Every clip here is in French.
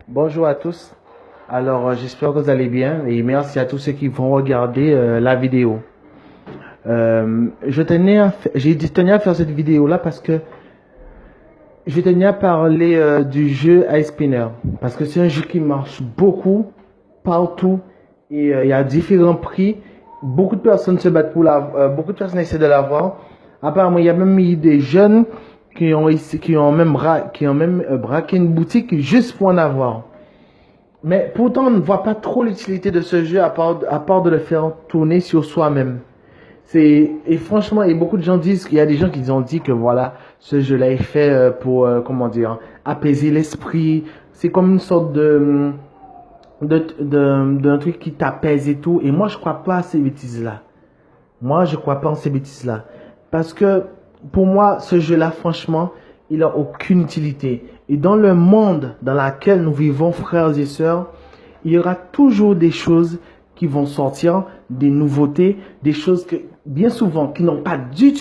Bonjour à tous. Alors, j'espère que vous allez bien et merci à tous ceux qui vont regarder la vidéo. J'ai tenu à faire cette vidéo là parce que je tenais à parler du jeu Ice Spinner parce que c'est un jeu qui marche beaucoup partout et il y a différents prix. Beaucoup de personnes se battent beaucoup de personnes essaient de l'avoir. Apparemment, il y a même eu des jeunes qui ont même braqué une boutique juste pour en avoir. Mais pourtant, on ne voit pas trop l'utilité de ce jeu à part de le faire tourner sur soi-même. Et franchement, et beaucoup de gens disent qu'il y a des gens qui ont dit que voilà, ce jeu-là est fait pour, comment dire, apaiser l'esprit. C'est comme une sorte d'un truc qui t'apaise et tout. Et moi, je crois pas à ces bêtises-là. Moi, je crois pas en ces bêtises-là. Parce que, pour moi, ce jeu-là, franchement, il a aucune utilité. Et dans le monde dans lequel nous vivons, frères et sœurs, il y aura toujours des choses qui vont sortir, des nouveautés, des choses que, bien souvent, qui n'ont pas du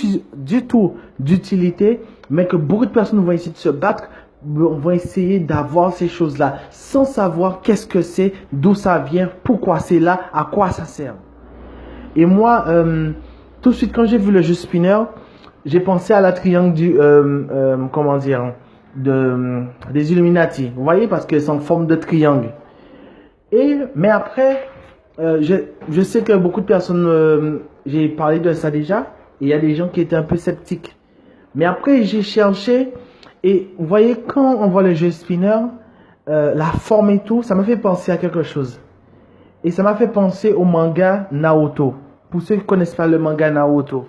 tout d'utilité, mais que beaucoup de personnes vont essayer de se battre, vont essayer d'avoir ces choses-là, sans savoir qu'est-ce que c'est, d'où ça vient, pourquoi c'est là, à quoi ça sert. Et moi, tout de suite, quand j'ai vu le jeu Spinner, j'ai pensé à la triangle comment dire, des Illuminati. Vous voyez, parce que c'est en forme de triangle. Mais après, je sais que beaucoup de personnes, j'ai parlé de ça déjà, et il y a des gens qui étaient un peu sceptiques. Mais après, j'ai cherché, et vous voyez, quand on voit le jeu Spinner, la forme et tout, ça m'a fait penser à quelque chose. Et ça m'a fait penser au manga Naruto. Pour ceux qui ne connaissent pas le manga Naruto,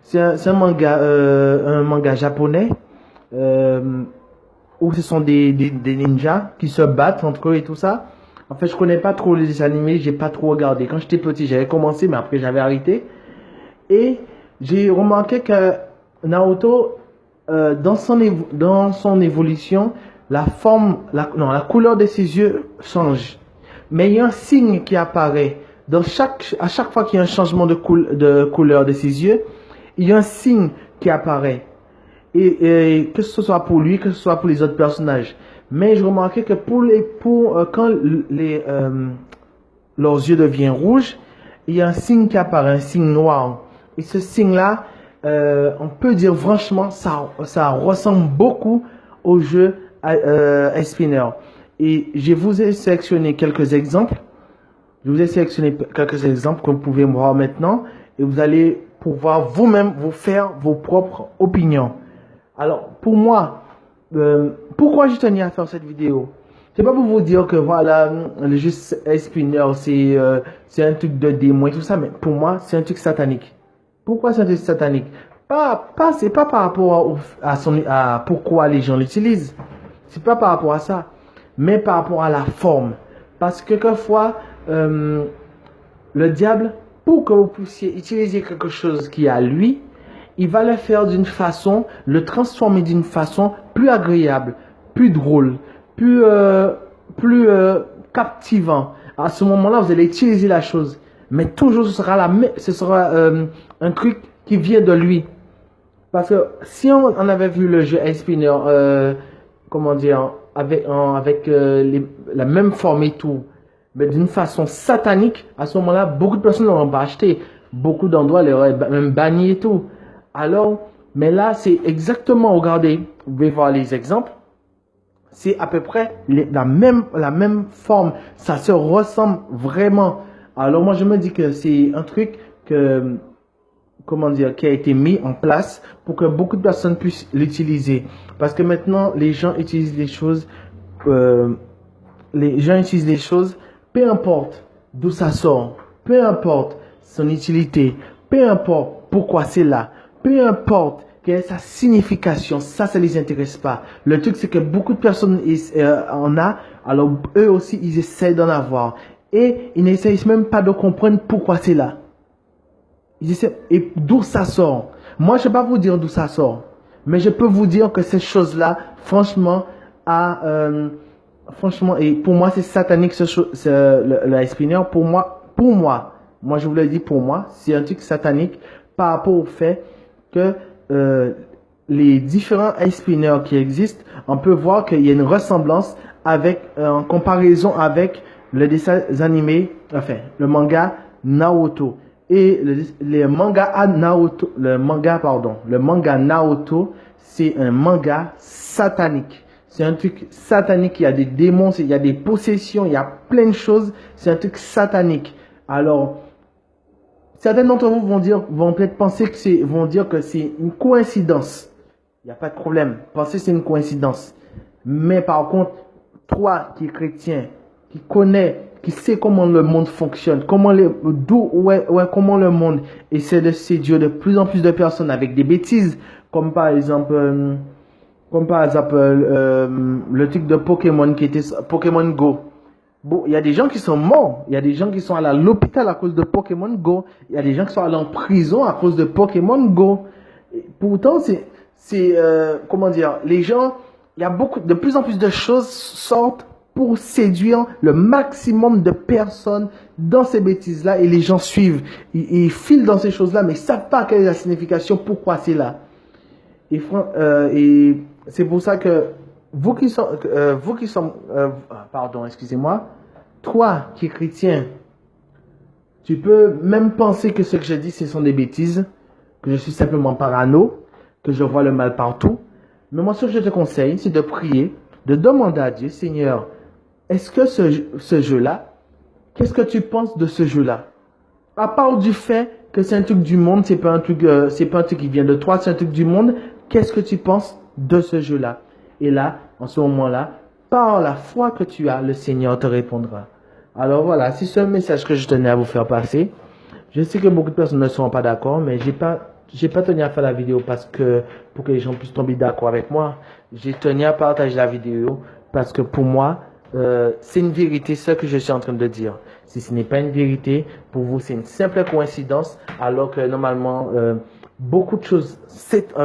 c'est un manga japonais où ce sont des ninjas qui se battent entre eux et tout ça. En fait, je connais pas trop les animés, j'ai pas trop regardé. Quand j'étais petit, j'avais commencé, mais après j'avais arrêté. Et j'ai remarqué que Naruto, dans son évolution, la couleur de ses yeux change. Mais il y a un signe qui apparaît. À chaque fois qu'il y a un changement de couleur de ses yeux, il y a un signe qui apparaît. Et que ce soit pour lui, que ce soit pour les autres personnages. Mais je remarquais que quand leurs yeux deviennent rouges, il y a un signe qui apparaît, un signe noir. Et ce signe-là, on peut dire franchement, ça ressemble beaucoup au jeu Spinner. Et je vous ai sélectionné quelques exemples. Je vous ai sélectionné quelques exemples que vous pouvez voir maintenant. Et vous allez pouvoir vous-même vous faire vos propres opinions. Alors, pour moi, pourquoi je tenais à faire cette vidéo? C'est pas pour vous dire que voilà, le jeu Spinner, c'est un truc de démon et tout ça, mais pour moi, c'est un truc satanique. Pourquoi c'est un truc satanique? C'est pas par rapport à pourquoi les gens l'utilisent. C'est pas par rapport à ça, mais par rapport à la forme. Parce que quelquefois, le diable, pour que vous puissiez utiliser quelque chose qui est à lui, il va le faire d'une façon, le transformer d'une façon plus agréable, plus drôle, plus captivant. À ce moment-là, vous allez utiliser la chose. Mais toujours, ce sera un truc qui vient de lui. Parce que si on avait vu le jeu Spinner, comment dire, avec la même forme et tout, mais d'une façon satanique, à ce moment-là, beaucoup de personnes l'auraient pas acheté. Beaucoup d'endroits l'auraient même banni et tout. Alors, mais là, c'est exactement, regardez, vous pouvez voir les exemples. C'est à peu près la même forme. Ça se ressemble vraiment. Alors, moi, je me dis que c'est un truc comment dire, qui a été mis en place pour que beaucoup de personnes puissent l'utiliser. Parce que maintenant, les gens utilisent les choses, peu importe d'où ça sort, peu importe son utilité, peu importe pourquoi c'est là, peu importe quelle est sa signification, ça les intéresse pas. Le truc, c'est que beaucoup de personnes en a, alors eux aussi, ils essaient d'en avoir. Et ils n'essayent même pas de comprendre pourquoi c'est là. Et d'où ça sort. Moi, je ne vais pas vous dire d'où ça sort. Mais je peux vous dire que ces choses-là, franchement, franchement, et pour moi, c'est satanique, le Spinner. Pour moi, je vous le dis pour moi, c'est un truc satanique par rapport au fait que les différents Spinners qui existent, on peut voir qu'il y a une ressemblance avec, en comparaison avec le dessin animé, enfin, le manga Naruto. Et le manga Naruto, le manga Naruto, c'est un manga satanique. C'est un truc satanique. Il y a des démons, il y a des possessions, il y a plein de choses. C'est un truc satanique. Alors, certains d'entre vous vont peut-être penser vont dire que c'est une coïncidence. Il n'y a pas de problème. Pensez que c'est une coïncidence. Mais par contre, toi qui es chrétien, qui connais, qui sait comment le monde fonctionne, comment comment le monde essaie de séduire de plus en plus de personnes avec des bêtises, comme par exemple, le truc de Pokémon qui était Pokémon Go. Bon, il y a des gens qui sont morts, il y a des gens qui sont allés à l'hôpital à cause de Pokémon Go, il y a des gens qui sont allés en prison à cause de Pokémon Go. Et pourtant, comment dire, les gens, il y a de plus en plus de choses sortent pour séduire le maximum de personnes dans ces bêtises-là et les gens suivent. Ils filent dans ces choses-là, mais ils ne savent pas quelle est la signification, pourquoi c'est là. Et c'est pour ça que pardon, excusez-moi, toi qui es chrétien, tu peux même penser que ce que je dis, ce sont des bêtises, que je suis simplement parano, que je vois le mal partout. Mais moi, ce que je te conseille, c'est de prier, de demander à Dieu, Seigneur, est-ce que ce jeu-là, qu'est-ce que tu penses de ce jeu-là? À part du fait que c'est un truc du monde, c'est pas un truc qui vient de toi, c'est un truc du monde, qu'est-ce que tu penses de ce jeu-là? Et là, en ce moment-là, par la foi que tu as, le Seigneur te répondra. Alors voilà, c'est ce message que je tenais à vous faire passer. Je sais que beaucoup de personnes ne seront pas d'accord, mais j'ai pas tenu à faire la vidéo pour que les gens puissent tomber d'accord avec moi. J'ai tenu à partager la vidéo parce que pour moi, c'est une vérité ce que je suis en train de dire. Si ce n'est pas une vérité, pour vous, c'est une simple coïncidence, alors que normalement, beaucoup de choses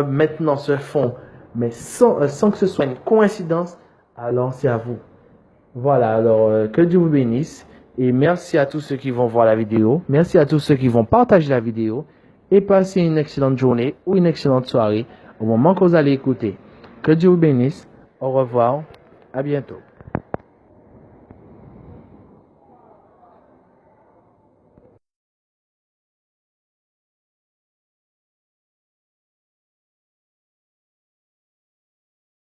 maintenant se font, mais sans que ce soit une coïncidence, alors c'est à vous. Voilà, alors que Dieu vous bénisse et merci à tous ceux qui vont voir la vidéo, merci à tous ceux qui vont partager la vidéo et passez une excellente journée ou une excellente soirée au moment que vous allez écouter. Que Dieu vous bénisse, au revoir, à bientôt.